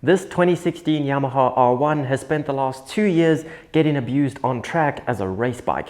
This 2016 Yamaha R1 has spent the last 2 years getting abused on track as a race bike.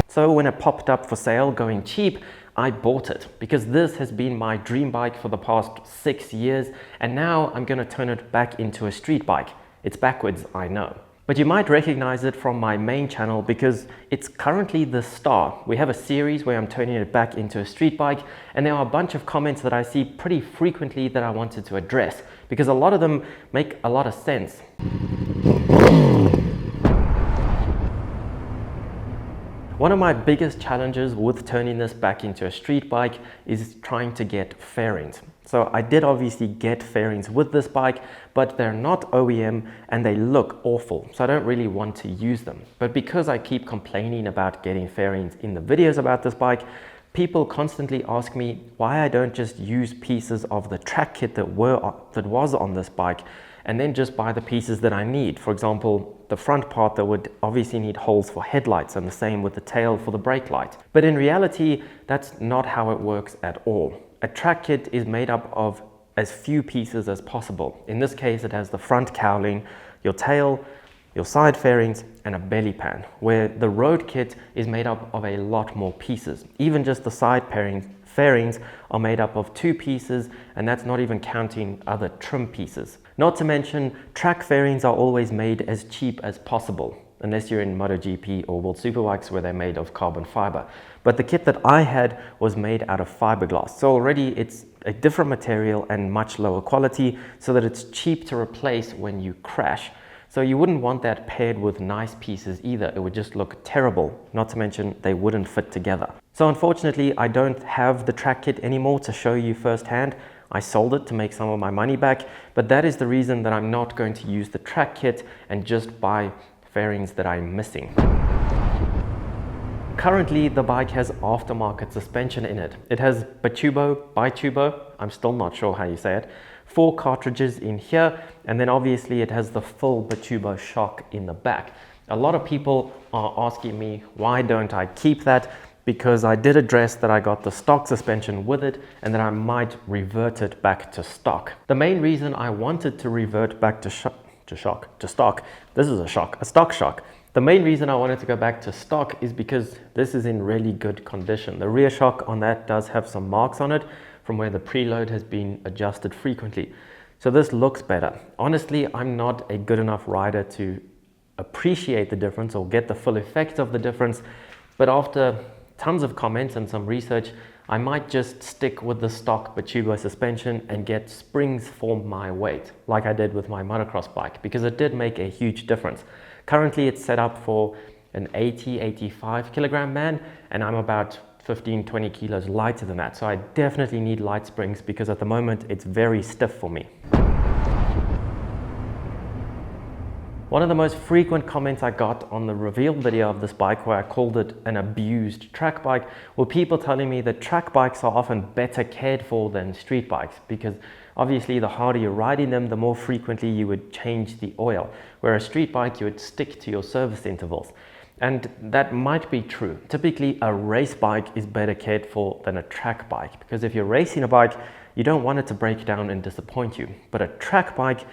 So when it popped up for sale going cheap, I bought it because this has been my dream bike for the past 6 years, and now I'm going to turn it back into a street bike. It's backwards, I know. But you might recognize it from my main channel because it's currently the star. We have a series where I'm turning it back into a street bike, and there are a bunch of comments that I see pretty frequently that I wanted to address because a lot of them make a lot of sense. One of my biggest challenges with turning this back into a street bike is trying to get fairings. So I did obviously get fairings with this bike, but they're not OEM and they look awful. So I don't really want to use them. But because I keep complaining about getting fairings in the videos about this bike, people constantly ask me why I don't just use pieces of the track kit that was on this bike and then just buy the pieces that I need. For example, the front part that would obviously need holes for headlights, and the same with the tail for the brake light. But in reality, that's not how it works at all. A track kit is made up of as few pieces as possible. In this case, it has the front cowling, your tail, your side fairings, and a belly pan, where the road kit is made up of a lot more pieces. Even just the side fairings are made up of 2 pieces, and that's not even counting other trim pieces. Not to mention, track fairings are always made as cheap as possible, unless you're in MotoGP or World Superbikes where they're made of carbon fiber. But the kit that I had was made out of fiberglass. So already it's a different material and much lower quality so that it's cheap to replace when you crash. So you wouldn't want that paired with nice pieces either. It would just look terrible, not to mention they wouldn't fit together. So unfortunately, I don't have the track kit anymore to show you firsthand. I sold it to make some of my money back, but that is the reason that I'm not going to use the track kit and just buy fairings that I'm missing. Currently, the bike has aftermarket suspension in it. It has bitubo, I'm still not sure how you say it, 4 cartridges in here, and then obviously it has the full bitubo shock in the back. A lot of people are asking me why don't I keep that, because I did address that I got the stock suspension with it and that I might revert it back to stock. The main reason I wanted to revert back to stock, this is a stock shock. The main reason I wanted to go back to stock is because this is in really good condition. The rear shock on that does have some marks on it from where the preload has been adjusted frequently. So this looks better. Honestly, I'm not a good enough rider to appreciate the difference or get the full effect of the difference, but after tons of comments and some research, I might just stick with the stock bitubo suspension and get springs for my weight, like I did with my motocross bike, because it did make a huge difference. Currently, it's set up for an 85 kilogram man, and I'm about 15-20 kilos lighter than that. So I definitely need light springs because at the moment it's very stiff for me. One of the most frequent comments I got on the reveal video of this bike, where I called it an abused track bike, were people telling me that track bikes are often better cared for than street bikes because obviously the harder you're riding them, the more frequently you would change the oil, whereas a street bike you would stick to your service intervals. And that might be true. Typically a race bike is better cared for than a track bike, because if you're racing a bike, you don't want it to break down and disappoint you. But a track bike,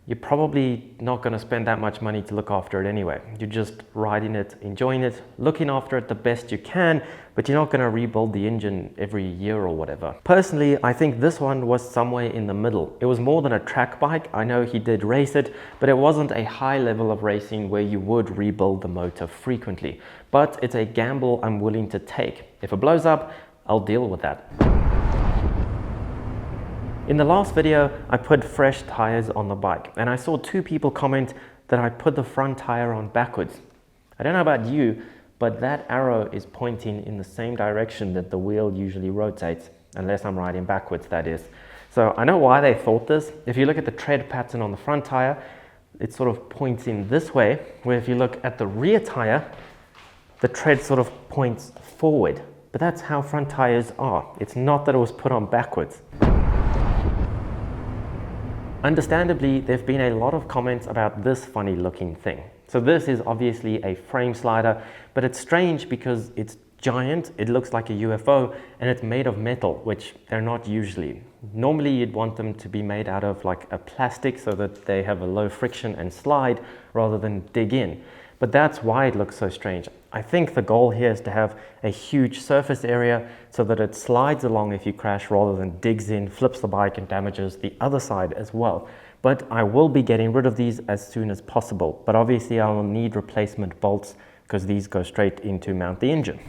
you're probably not going to spend that much money to look after it anyway. You're just riding it, enjoying it, looking after it the best you can, but you're not going to rebuild the engine every year or whatever. Personally, I think this one was somewhere in the middle. It was more than a track bike. I know he did race it, but it wasn't a high level of racing where you would rebuild the motor frequently. But it's a gamble I'm willing to take. If it blows up, I'll deal with that. In the last video, I put fresh tires on the bike, and I saw 2 people comment that I put the front tire on backwards. I don't know about you, but that arrow is pointing in the same direction that the wheel usually rotates, unless I'm riding backwards, that is. So I know why they thought this. If you look at the tread pattern on the front tire, it sort of points in this way, where if you look at the rear tire, the tread sort of points forward. But that's how front tires are. It's not that it was put on backwards. Understandably, there have been a lot of comments about this funny looking thing. So this is obviously a frame slider, but it's strange because it's giant, it looks like a UFO, and it's made of metal, which they're not usually. Normally you'd want them to be made out of like a plastic so that they have a low friction and slide rather than dig in. But that's why it looks so strange. I think the goal here is to have a huge surface area so that it slides along if you crash rather than digs in, flips the bike and damages the other side as well. But I will be getting rid of these as soon as possible. But obviously I will need replacement bolts because these go straight in to mount the engine.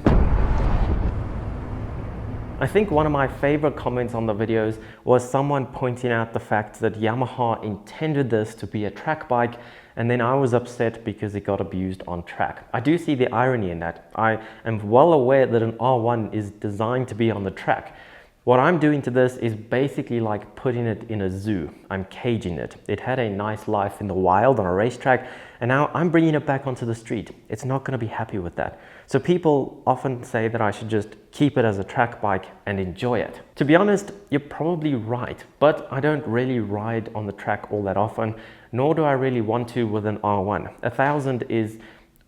I think one of my favorite comments on the videos was someone pointing out the fact that Yamaha intended this to be a track bike, and then I was upset because it got abused on track. I do see the irony in that. I am well aware that an R1 is designed to be on the track. What I'm doing to this is basically like putting it in a zoo. I'm caging it. It had a nice life in the wild on a racetrack, and now I'm bringing it back onto the street. It's not going to be happy with that. So people often say that I should just keep it as a track bike and enjoy it. To be honest, you're probably right, but I don't really ride on the track all that often, nor do I really want to with an R1. 1,000 is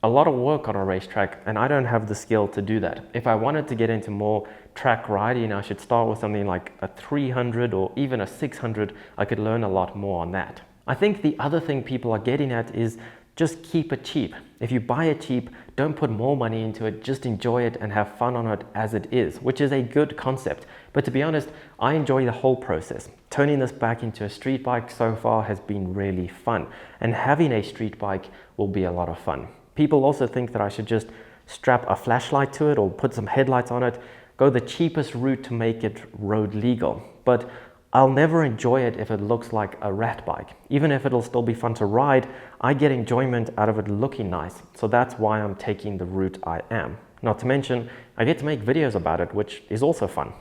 a lot of work on a racetrack, and I don't have the skill to do that. If I wanted to get into more track riding, I should start with something like a 300 or even a 600. I could learn a lot more on that. I think the other thing people are getting at is just keep it cheap. If you buy it cheap, don't put more money into it, just enjoy it and have fun on it as it is, which is a good concept. But to be honest, I enjoy the whole process. Turning this back into a street bike so far has been really fun, and having a street bike will be a lot of fun. People also think that I should just strap a flashlight to it or put some headlights on it, go the cheapest route to make it road legal. But I'll never enjoy it if it looks like a rat bike. Even if it'll still be fun to ride, I get enjoyment out of it looking nice. So that's why I'm taking the route I am. Not to mention, I get to make videos about it, which is also fun.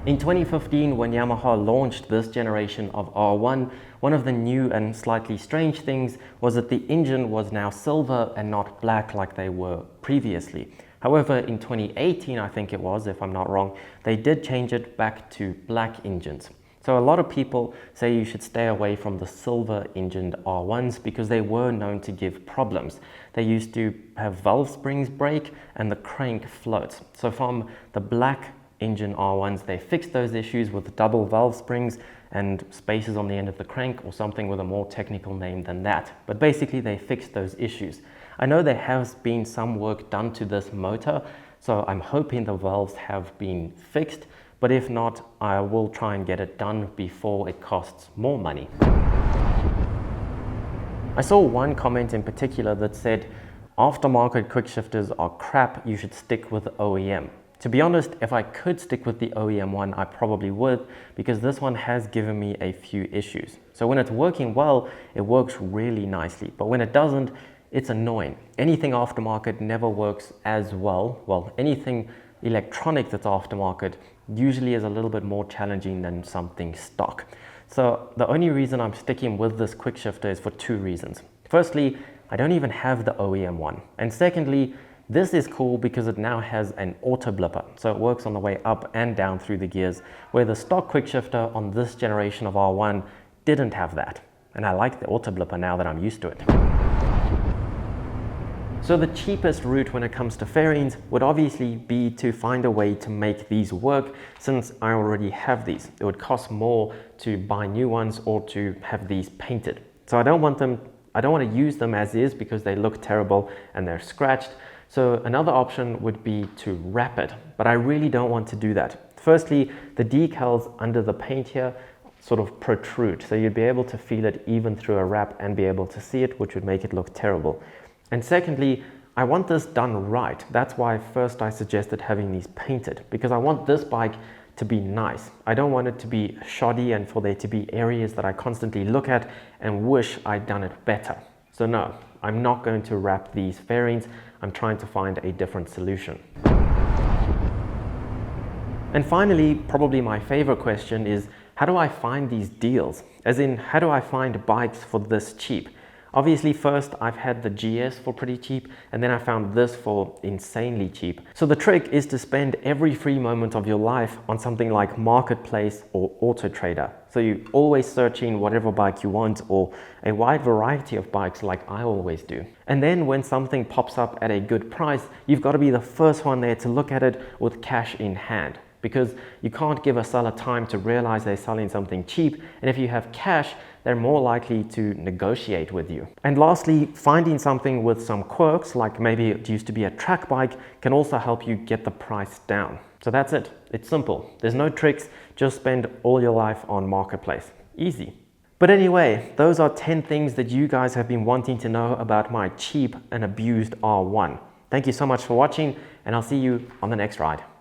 In 2015, when Yamaha launched this generation of R1, one of the new and slightly strange things was that the engine was now silver and not black like they were previously. However, in 2018, I think it was, if I'm not wrong, they did change it back to black engines. So a lot of people say you should stay away from the silver engined R1s because they were known to give problems. They used to have valve springs break and the crank floats. So from the black engine R1s, they fixed those issues with double valve springs and spaces on the end of the crank, or something with a more technical name than that. But basically they fixed those issues. I know there has been some work done to this motor, so I'm hoping the valves have been fixed, but if not, I will try and get it done before it costs more money. I saw one comment in particular that said, aftermarket quickshifters are crap, you should stick with the OEM. To be honest, if I could stick with the OEM one, I probably would, because this one has given me a few issues. So when it's working well, it works really nicely, but when it doesn't, it's annoying. Anything aftermarket never works as well. Well, anything electronic that's aftermarket usually is a little bit more challenging than something stock. So the only reason I'm sticking with this quick shifter is for two reasons. Firstly, I don't even have the OEM one. And secondly, this is cool because it now has an auto blipper. So it works on the way up and down through the gears, where the stock quick shifter on this generation of R1 didn't have that. And I like the auto blipper now that I'm used to it. So the cheapest route when it comes to fairings would obviously be to find a way to make these work, since I already have these. It would cost more to buy new ones or to have these painted. So I don't want to use them as is because they look terrible and they're scratched. So another option would be to wrap it, but I really don't want to do that. Firstly, the decals under the paint here sort of protrude, so you'd be able to feel it even through a wrap and be able to see it, which would make it look terrible. And secondly, I want this done right. That's why first I suggested having these painted, because I want this bike to be nice. I don't want it to be shoddy and for there to be areas that I constantly look at and wish I'd done it better. So no, I'm not going to wrap these fairings. I'm trying to find a different solution. And finally, probably my favorite question is, how do I find these deals? As in, how do I find bikes for this cheap? Obviously, first I've had the GS for pretty cheap, and then I found this for insanely cheap. So the trick is to spend every free moment of your life on something like Marketplace or Auto Trader. So you're always searching whatever bike you want, or a wide variety of bikes like I always do. And then when something pops up at a good price, you've got to be the first one there to look at it with cash in hand, because you can't give a seller time to realize they're selling something cheap, and if you have cash, they're more likely to negotiate with you. And lastly, finding something with some quirks, like maybe it used to be a track bike, can also help you get the price down. So that's it. It's simple. There's no tricks. Just spend all your life on Marketplace. Easy. But anyway, those are 10 things that you guys have been wanting to know about my cheap and abused R1. Thank you so much for watching, and I'll see you on the next ride.